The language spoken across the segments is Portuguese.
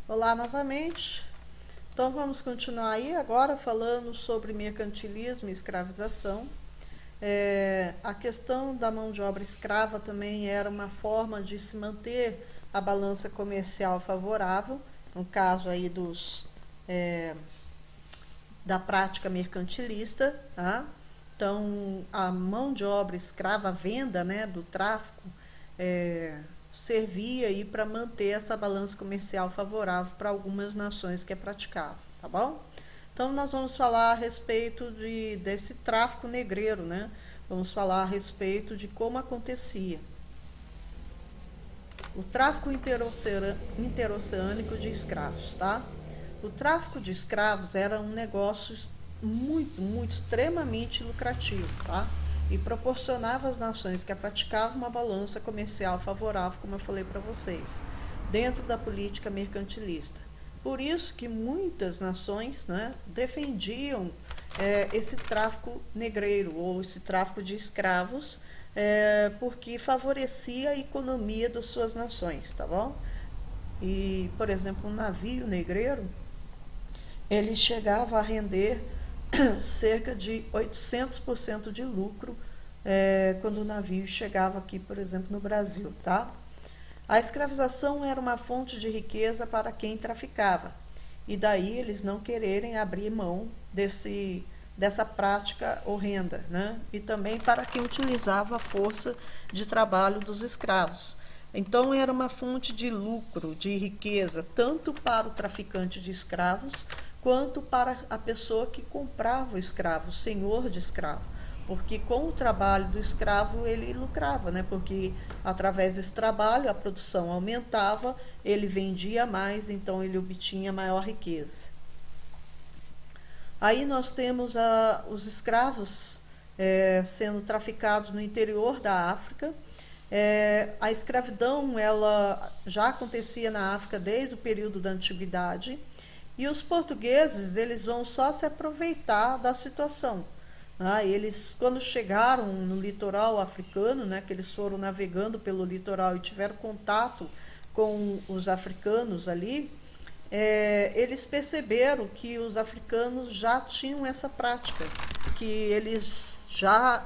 Olá novamente. Então vamos continuar aí agora falando sobre mercantilismo e escravização. A questão da mão de obra escrava também era uma forma de se manter a balança comercial favorável, no caso aí da prática mercantilista, tá? Então a mão de obra escrava, a venda, né, do tráfico, servia aí para manter essa balança comercial favorável para algumas nações que praticavam, tá bom? Então nós vamos falar a respeito desse tráfico negreiro, né? Vamos falar a respeito de como acontecia. O tráfico interoceânico de escravos, tá? O tráfico de escravos era um negócio muito, extremamente lucrativo, tá? E proporcionava às nações que a praticavam uma balança comercial favorável, como eu falei para vocês, dentro da política mercantilista. Por isso que muitas nações, né, defendiam esse tráfico negreiro, ou esse tráfico de escravos, porque favorecia a economia das suas nações, tá bom? E, por exemplo, um navio negreiro, ele chegava a render cerca de 800% de lucro quando o navio chegava aqui, por exemplo, no Brasil, tá? A escravização era uma fonte de riqueza para quem traficava, e daí eles não quererem abrir mão dessa prática horrenda, né? E também para quem utilizava a força de trabalho dos escravos. Então era uma fonte de lucro, de riqueza, tanto para o traficante de escravos, quanto para a pessoa que comprava o escravo, o senhor de escravo. Porque com o trabalho do escravo ele lucrava, né? Porque através desse trabalho a produção aumentava, ele vendia mais, então ele obtinha maior riqueza. Aí nós temos os escravos sendo traficados no interior da África. A escravidão ela já acontecia na África desde o período da antiguidade, e os portugueses eles vão só se aproveitar da situação. Eles, quando chegaram no litoral africano, né, que eles foram navegando pelo litoral e tiveram contato com os africanos ali, eles perceberam que os africanos já tinham essa prática, que eles já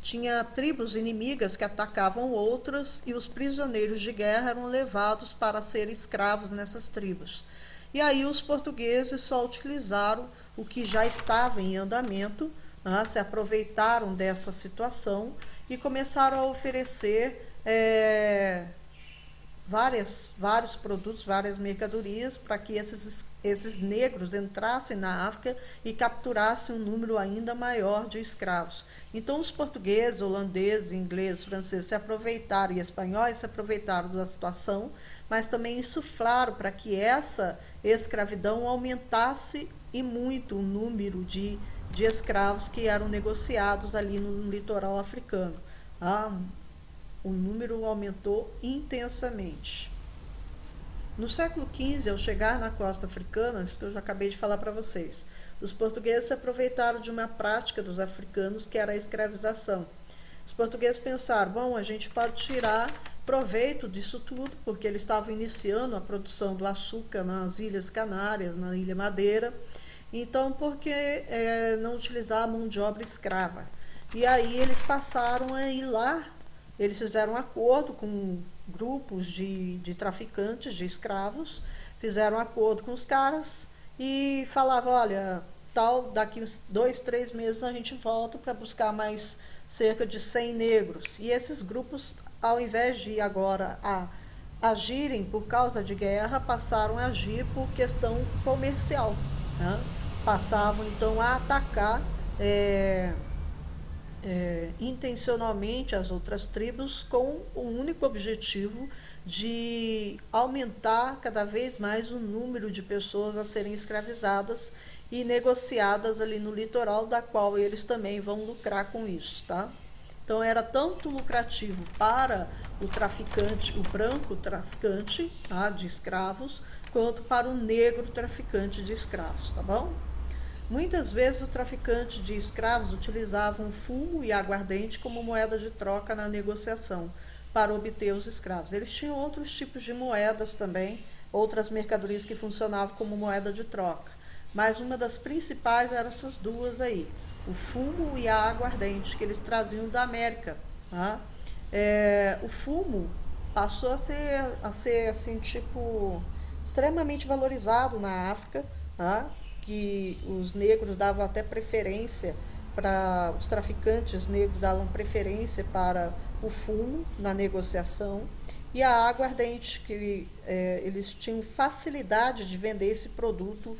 tinha tribos inimigas que atacavam outras, e os prisioneiros de guerra eram levados para serem escravos nessas tribos. E aí os portugueses só utilizaram o que já estava em andamento, se aproveitaram dessa situação e começaram a oferecer vários produtos, várias mercadorias, para que esses negros entrassem na África e capturassem um número ainda maior de escravos. Então os portugueses, holandeses, ingleses, franceses se aproveitaram, e espanhóis se aproveitaram da situação, mas também insuflaram para que essa escravidão aumentasse e muito o número de escravos que eram negociados ali no litoral africano. O número aumentou intensamente. No século XV, ao chegar na costa africana, isso que eu já acabei de falar para vocês, os portugueses se aproveitaram de uma prática dos africanos, que era a escravização. Os portugueses pensaram, bom, a gente pode tirar proveito disso tudo, porque eles estavam iniciando a produção do açúcar nas Ilhas Canárias, na Ilha Madeira, então por que não utilizar a mão de obra escrava? E aí eles passaram a ir lá. Eles fizeram um acordo com grupos de traficantes de escravos, fizeram um acordo com os caras e falavam, olha, daqui uns 2, 3 meses a gente volta para buscar mais cerca de 100 negros. E esses grupos, ao invés de agora agirem por causa de guerra, passaram a agir por questão comercial, né? Passavam então a atacar intencionalmente as outras tribos, com o único objetivo de aumentar cada vez mais o número de pessoas a serem escravizadas e negociadas ali no litoral, da qual eles também vão lucrar com isso, tá? Então era tanto lucrativo para o traficante, o branco traficante, tá, de escravos, quanto para o negro traficante de escravos, tá bom? Muitas vezes o traficante de escravos utilizava fumo e aguardente como moeda de troca na negociação, para obter os escravos. Eles tinham outros tipos de moedas também, outras mercadorias que funcionavam como moeda de troca. Mas uma das principais eram essas duas aí, o fumo e a aguardente, que eles traziam da América. Tá? O fumo passou a ser assim, tipo, extremamente valorizado na África, tá? Que os negros davam até preferência para os traficantes negros davam preferência para o fumo na negociação e a aguardente, que eles tinham facilidade de vender esse produto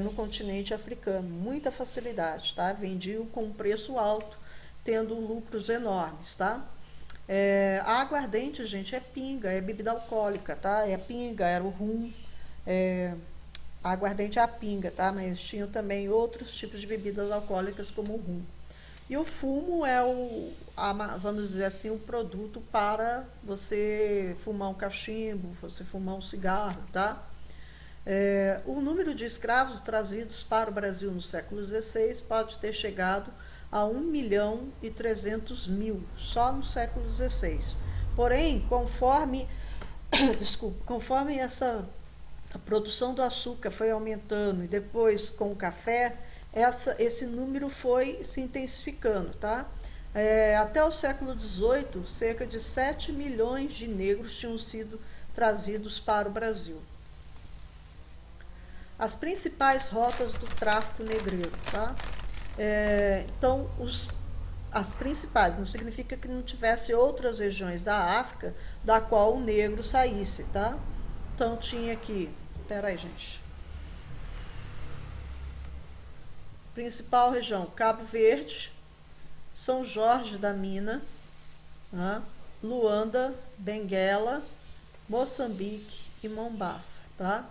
no continente africano, muita facilidade, tá? Vendiam com um preço alto, tendo lucros enormes, tá? A aguardente, gente, é pinga, é bebida alcoólica, tá? É pinga, era o rum, a aguardente é a pinga, tá? Mas tinham também outros tipos de bebidas alcoólicas como o rum. E o fumo é vamos dizer assim, um produto para você fumar um cachimbo, você fumar um cigarro, tá? O número de escravos trazidos para o Brasil no século XVI pode ter chegado a 1.300.000, só no século XVI. Porém, conforme a produção do açúcar foi aumentando e depois com o café, esse número foi se intensificando, tá? Até o século XVIII, cerca de 7 milhões de negros tinham sido trazidos para o Brasil. As principais rotas do tráfico negreiro, tá? Então, as principais, não significa que não tivesse outras regiões da África da qual o negro saísse, tá? Então, tinha aqui, peraí, gente. Principal região, Cabo Verde, São Jorge da Mina, tá? Luanda, Benguela, Moçambique e Mombasa, tá?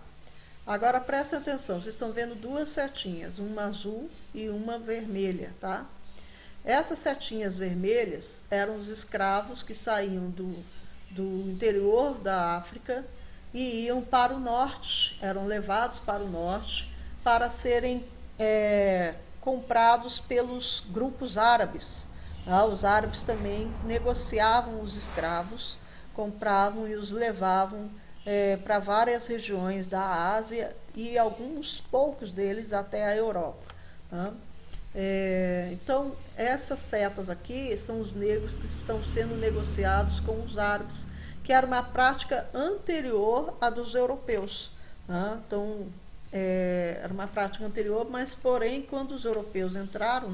Agora prestem atenção, vocês estão vendo duas setinhas, uma azul e uma vermelha, tá? Essas setinhas vermelhas eram os escravos que saíam do interior da África e iam para o norte, eram levados para o norte para serem comprados pelos grupos árabes. Tá? Os árabes também negociavam os escravos, compravam e os levavam para várias regiões da Ásia e alguns poucos deles até a Europa. Tá? Então, essas setas aqui são os negros que estão sendo negociados com os árabes, que era uma prática anterior à dos europeus. Tá? Então, era uma prática anterior, mas, porém, quando os europeus entraram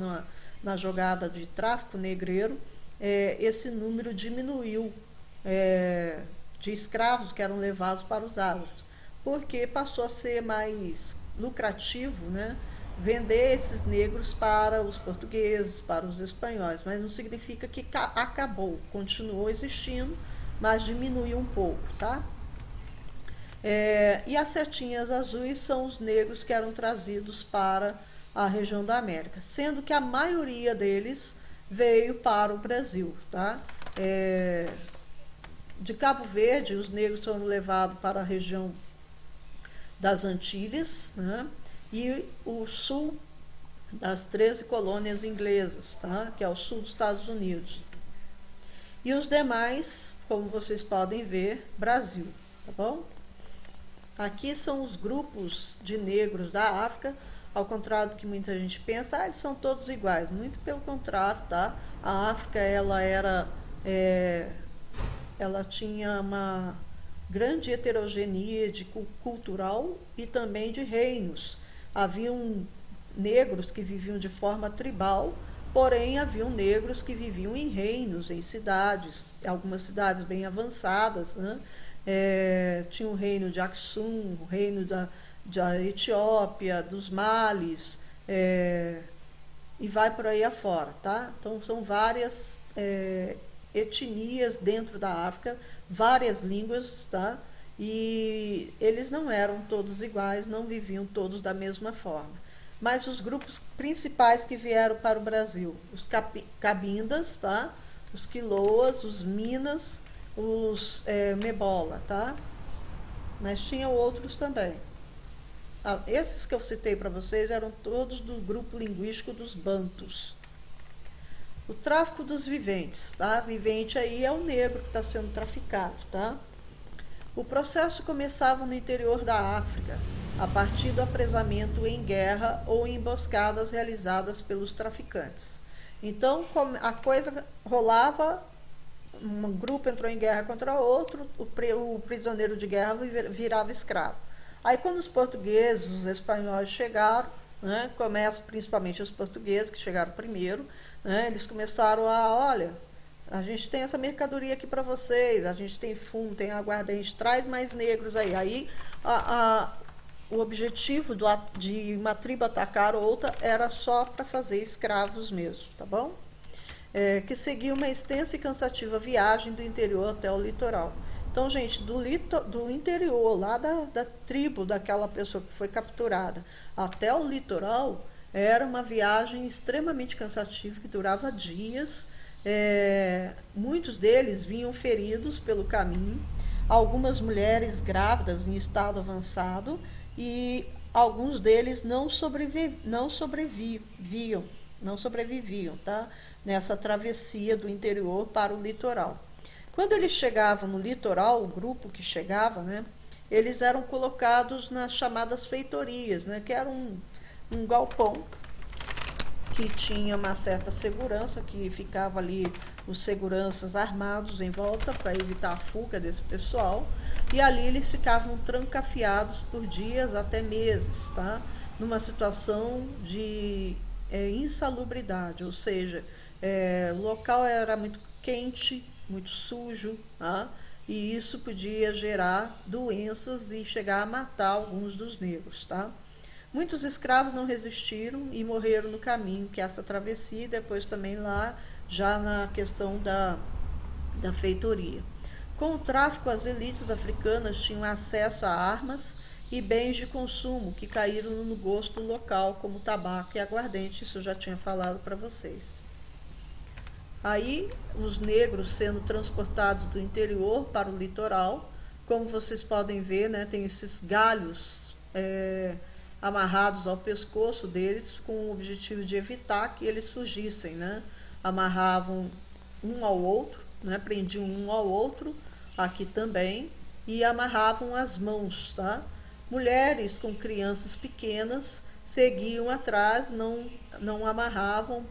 na jogada de tráfico negreiro, esse número diminuiu de escravos que eram levados para os árabes, porque passou a ser mais lucrativo, né, vender esses negros para os portugueses, para os espanhóis, mas não significa que acabou, continuou existindo, mas diminuiu um pouco, tá? E as setinhas azuis são os negros que eram trazidos para a região da América, sendo que a maioria deles veio para o Brasil, tá? De Cabo Verde, os negros foram levados para a região das Antilhas, né? E o sul das 13 colônias inglesas, tá? Que é o sul dos Estados Unidos. E os demais, como vocês podem ver, Brasil, tá bom? Aqui são os grupos de negros da África, ao contrário do que muita gente pensa, eles são todos iguais. Muito pelo contrário, tá? A África, ela tinha uma grande heterogeneia cultural e também de reinos. Haviam negros que viviam de forma tribal, porém haviam negros que viviam em reinos, em cidades, algumas cidades bem avançadas, né? Tinha o reino de Aksum, o reino da Etiópia, dos Males, e vai por aí afora, tá? Então, são várias etnias dentro da África, várias línguas, tá? E eles não eram todos iguais, não viviam todos da mesma forma. Mas os grupos principais que vieram para o Brasil, os cabindas, tá? Os quiloas, os minas, os mebola, tá? Mas tinham outros também. Esses que eu citei para vocês eram todos do grupo linguístico dos bantus. O tráfico dos viventes, tá? Vivente aí é o negro que está sendo traficado, tá? O processo começava no interior da África, a partir do apresamento em guerra ou em emboscadas realizadas pelos traficantes. Então, a coisa rolava, um grupo entrou em guerra contra outro, o prisioneiro de guerra virava escravo. Aí, quando os portugueses, os espanhóis chegaram, né, começa principalmente os portugueses, que chegaram primeiro, né, eles começaram olha, a gente tem essa mercadoria aqui para vocês, a gente tem fumo, tem aguardente, traz mais negros aí. Aí o objetivo de uma tribo atacar outra era só para fazer escravos mesmo, tá bom? Que seguia uma extensa e cansativa viagem do interior até o litoral. Então, gente, do interior, lá da tribo daquela pessoa que foi capturada, até o litoral, era uma viagem extremamente cansativa, que durava dias. Muitos deles vinham feridos pelo caminho, algumas mulheres grávidas em estado avançado, e alguns deles não sobreviviam, tá? Nessa travessia do interior para o litoral. Quando eles chegavam no litoral, o grupo que chegava, né, eles eram colocados nas chamadas feitorias, né, que era um galpão que tinha uma certa segurança, que ficava ali os seguranças armados em volta para evitar a fuga desse pessoal, e ali eles ficavam trancafiados por dias até meses, tá? Numa situação de insalubridade, ou seja, o local era muito quente, muito sujo, tá? E isso podia gerar doenças e chegar a matar alguns dos negros, tá? Muitos escravos não resistiram e morreram no caminho, que é essa travessia, e depois também lá, já na questão da feitoria. Com o tráfico, as elites africanas tinham acesso a armas e bens de consumo que caíram no gosto local, como tabaco e aguardente, isso eu já tinha falado para vocês. Aí, os negros sendo transportados do interior para o litoral, como vocês podem ver, né, tem esses galhos amarrados ao pescoço deles, com o objetivo de evitar que eles fugissem, né? Amarravam um ao outro, né? Prendiam um ao outro, aqui também, e amarravam as mãos, tá? Mulheres com crianças pequenas seguiam atrás, não amarravam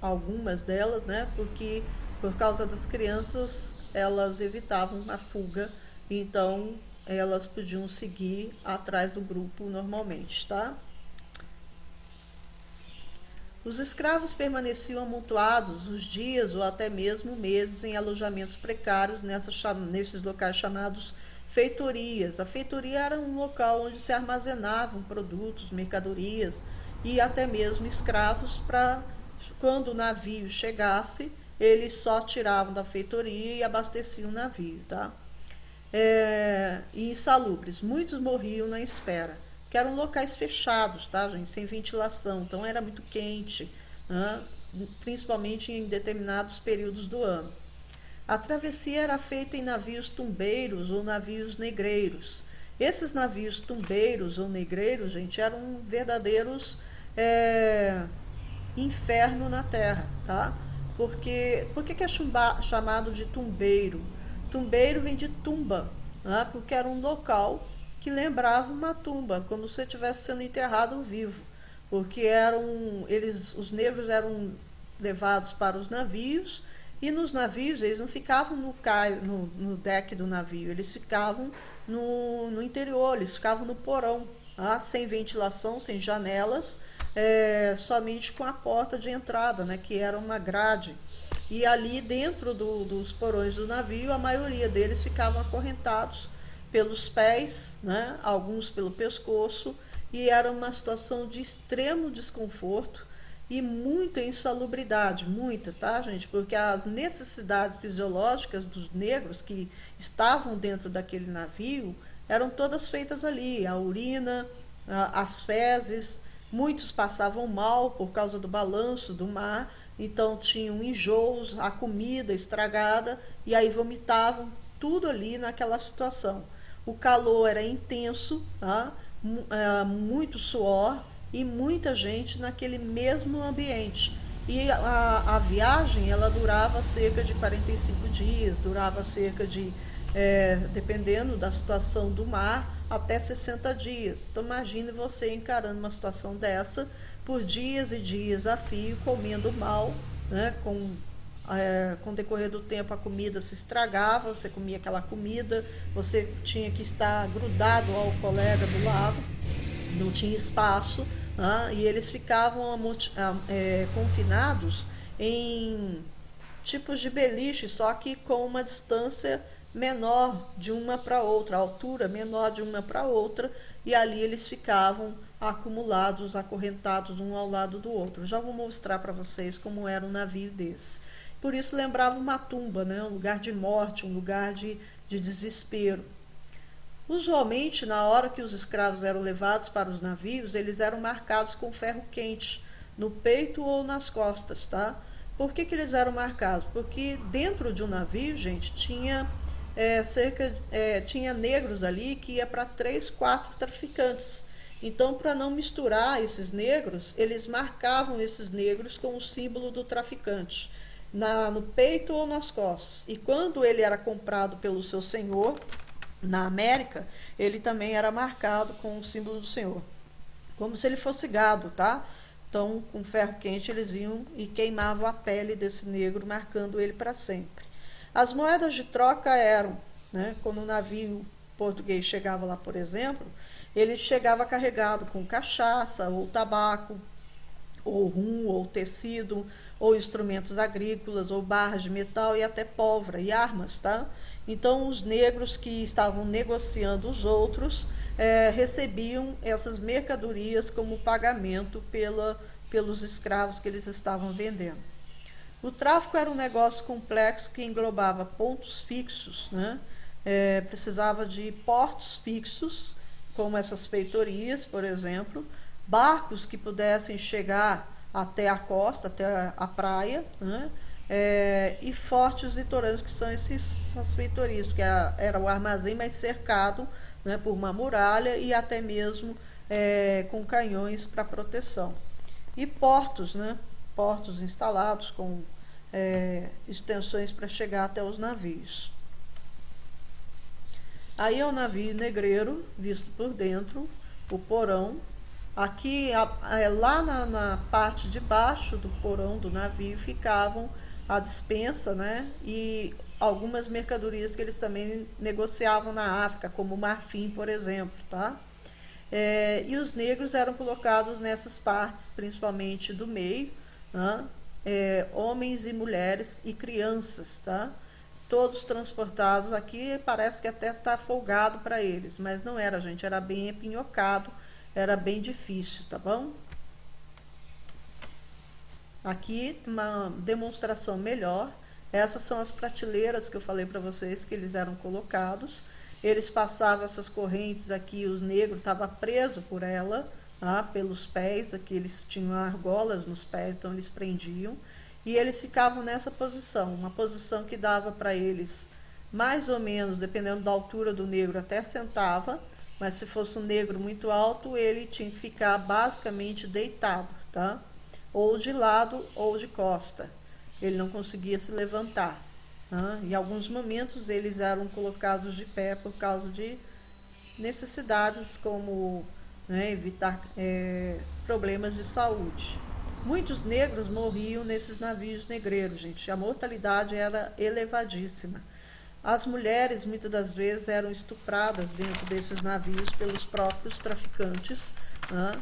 algumas delas, né? Porque por causa das crianças elas evitavam a fuga, então elas podiam seguir atrás do grupo normalmente, tá? Os escravos permaneciam amontoados uns dias ou até mesmo meses em alojamentos precários nesses locais chamados feitorias. A feitoria era um local onde se armazenavam produtos, mercadorias e até mesmo escravos para, quando o navio chegasse, eles só tiravam da feitoria e abasteciam o navio, tá? E insalubres. Muitos morriam na espera, que eram locais fechados, tá, gente? Sem ventilação, então era muito quente, né? Principalmente em determinados períodos do ano. A travessia era feita em navios tumbeiros ou navios negreiros. Esses navios tumbeiros ou negreiros, gente, eram verdadeiros inferno na terra, tá? Por que é chamado de tumbeiro? Tumbeiro vem de tumba, né? Porque era um local que lembrava uma tumba, como se estivesse sendo enterrado vivo. Porque os negros eram levados para os navios, e nos navios eles não ficavam no deck do navio, eles ficavam no interior, eles ficavam no porão, tá? Sem ventilação, sem janelas, somente com a porta de entrada, né? Que era uma grade. E ali dentro dos porões do navio, a maioria deles ficavam acorrentados pelos pés, né? Alguns pelo pescoço, e era uma situação de extremo desconforto e muita insalubridade, muita, tá, gente? Porque as necessidades fisiológicas dos negros que estavam dentro daquele navio eram todas feitas ali, a urina, as fezes, muitos passavam mal por causa do balanço do mar, então tinham enjoos, a comida estragada, e aí vomitavam tudo ali naquela situação. O calor era intenso, tá? Muito suor e muita gente naquele mesmo ambiente. E a viagem, ela durava cerca de 45 dias, durava cerca de, dependendo da situação do mar, até 60 dias. Então imagine você encarando uma situação dessa por dias e dias a fio, comendo mal, né, com o decorrer do tempo a comida se estragava, você comia aquela comida, você tinha que estar grudado ao colega do lado, não tinha espaço, né? E eles ficavam confinados em tipos de beliche, só que com uma distância menor de uma para outra, a altura menor de uma para outra, e ali eles ficavam acumulados, acorrentados um ao lado do outro. Já vou mostrar para vocês como era um navio desse. Por isso lembrava uma tumba, né? Um lugar de morte, um lugar de desespero. Usualmente, na hora que os escravos eram levados para os navios, eles eram marcados com ferro quente, no peito ou nas costas, tá? Por que eles eram marcados? Porque dentro de um navio, gente, tinha negros ali que ia para 3, 4 traficantes. Então, para não misturar esses negros, eles marcavam esses negros com o símbolo do traficante, no peito ou nas costas. E quando ele era comprado pelo seu senhor, na América, ele também era marcado com o símbolo do Senhor, como se ele fosse gado, tá? Então, com ferro quente, eles iam e queimavam a pele desse negro, marcando ele para sempre. As moedas de troca eram, né, quando um navio português chegava lá, por exemplo, ele chegava carregado com cachaça, ou tabaco, ou rum, ou tecido, ou instrumentos agrícolas, ou barras de metal e até pólvora e armas, tá? Então, os negros que estavam negociando os outros recebiam essas mercadorias como pagamento pelos escravos que eles estavam vendendo. O tráfico era um negócio complexo que englobava pontos fixos, né? Precisava de portos fixos, como essas feitorias, por exemplo, barcos que pudessem chegar até a costa, até a praia, né? E fortes litorâneos, que são essas feitorias, porque era o armazém mais cercado, né, por uma muralha e até mesmo com canhões para proteção. E portos, né, portos instalados com extensões para chegar até os navios. Aí é o navio negreiro, visto por dentro, o porão. Aqui, lá na parte de baixo do porão do navio, ficavam a despensa, né? E algumas mercadorias que eles também negociavam na África, como marfim, por exemplo, tá? E os negros eram colocados nessas partes, principalmente do meio, né? Homens e mulheres e crianças, tá? Todos transportados aqui, parece que até está folgado para eles, mas não era, gente, era bem empinhocado, era bem difícil, tá bom? Aqui uma demonstração melhor. Essas são as prateleiras que eu falei para vocês que eles eram colocados. Eles passavam essas correntes aqui, os negros estavam presos por ela, tá? Pelos pés, aqui eles tinham argolas nos pés, então eles prendiam. E eles ficavam nessa posição, uma posição que dava para eles mais ou menos, dependendo da altura do negro, até sentava, mas se fosse um negro muito alto, ele tinha que ficar basicamente deitado, tá? Ou de lado ou de costa. Ele não conseguia se levantar. Né? Em alguns momentos eles eram colocados de pé por causa de necessidades como, né, evitar problemas de saúde. Muitos negros morriam nesses navios negreiros, gente. A mortalidade era elevadíssima. As mulheres, muitas das vezes, eram estupradas dentro desses navios pelos próprios traficantes, né?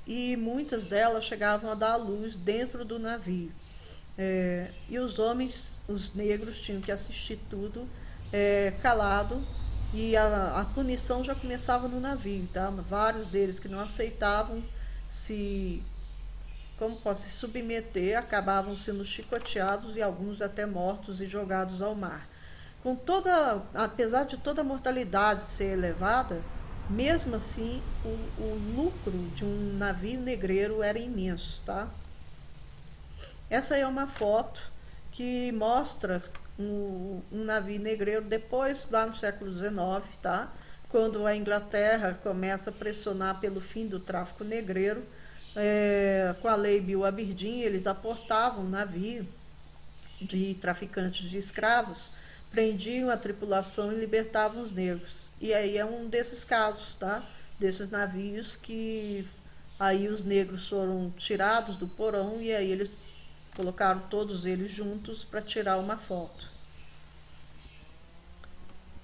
E muitas delas chegavam a dar à luz dentro do navio. E os homens, os negros, tinham que assistir tudo calado, e a punição já começava no navio, tá? Vários deles que não aceitavam se se submeter, acabavam sendo chicoteados e alguns até mortos e jogados ao mar. Apesar de toda a mortalidade ser elevada, mesmo assim o lucro de um navio negreiro era imenso, tá? Essa é uma foto que mostra um navio negreiro depois, lá no século XIX, tá? Quando a Inglaterra começa a pressionar pelo fim do tráfico negreiro, com a lei Bill Aberdeen, eles aportavam navio de traficantes de escravos, prendiam a tripulação e libertavam os negros. E aí é um desses casos, tá? Desses navios que aí os negros foram tirados do porão e aí eles colocaram todos eles juntos para tirar uma foto.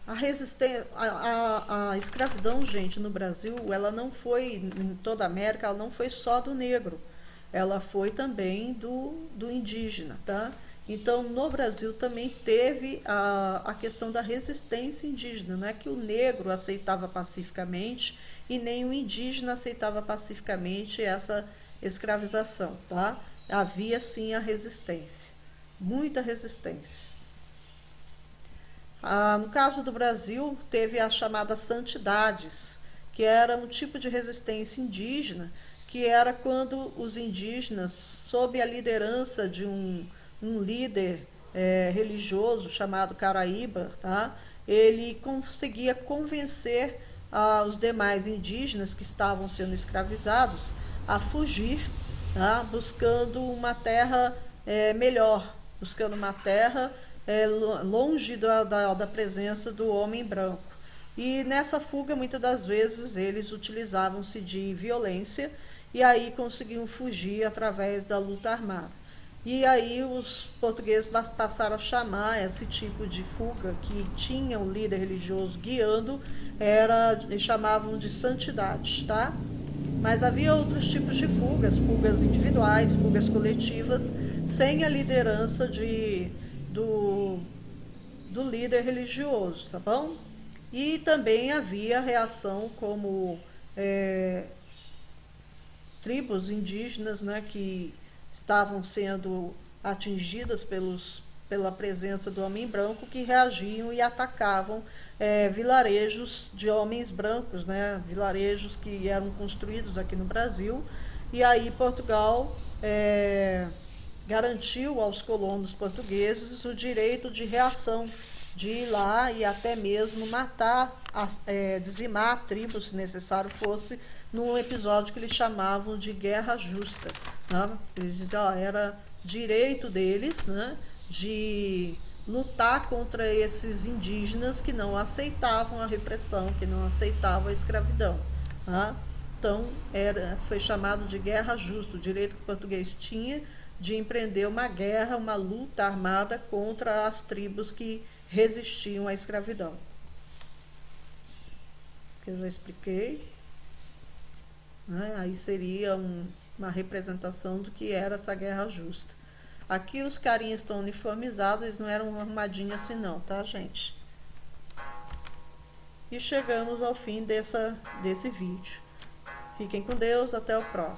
A resistência, a escravidão, gente, no Brasil, ela não foi, em toda a América, ela não foi só do negro, ela foi também do indígena, tá? Então, no Brasil também teve a questão da resistência indígena, não é que o negro aceitava pacificamente e nem o indígena aceitava pacificamente essa escravização, tá? Havia sim a resistência, muita resistência. No caso do Brasil, teve as chamadas santidades, que era um tipo de resistência indígena, que era quando os indígenas, sob a liderança de um líder religioso chamado Caraíba, tá? Ele conseguia convencer os demais indígenas que estavam sendo escravizados a fugir, tá? Buscando uma terra melhor, buscando uma terra longe da presença do homem branco. E nessa fuga, muitas das vezes, eles utilizavam-se de violência e aí conseguiam fugir através da luta armada. E aí os portugueses passaram a chamar esse tipo de fuga que tinha um líder religioso guiando, eles chamavam de santidades, tá? Mas havia outros tipos de fugas, fugas individuais, fugas coletivas, sem a liderança do líder religioso, tá bom? E também havia reação como tribos indígenas, né, que estavam sendo atingidas pela presença do homem branco, que reagiam e atacavam vilarejos de homens brancos, né, vilarejos que eram construídos aqui no Brasil. E aí Portugal garantiu aos colonos portugueses o direito de reação, de ir lá e até mesmo matar, dizimar tribos, se necessário fosse, num episódio que eles chamavam de guerra justa. Né? Eles diziam, era direito deles, né, de lutar contra esses indígenas que não aceitavam a repressão, que não aceitavam a escravidão. Tá? Então, foi chamado de guerra justa, o direito que o português tinha de empreender uma guerra, uma luta armada contra as tribos que resistiam à escravidão. Que eu já expliquei. Né? Aí seria uma representação do que era essa guerra justa. Aqui os carinhas estão uniformizados, eles não eram arrumadinhos assim não, tá, gente? E chegamos ao fim desse vídeo. Fiquem com Deus, até o próximo.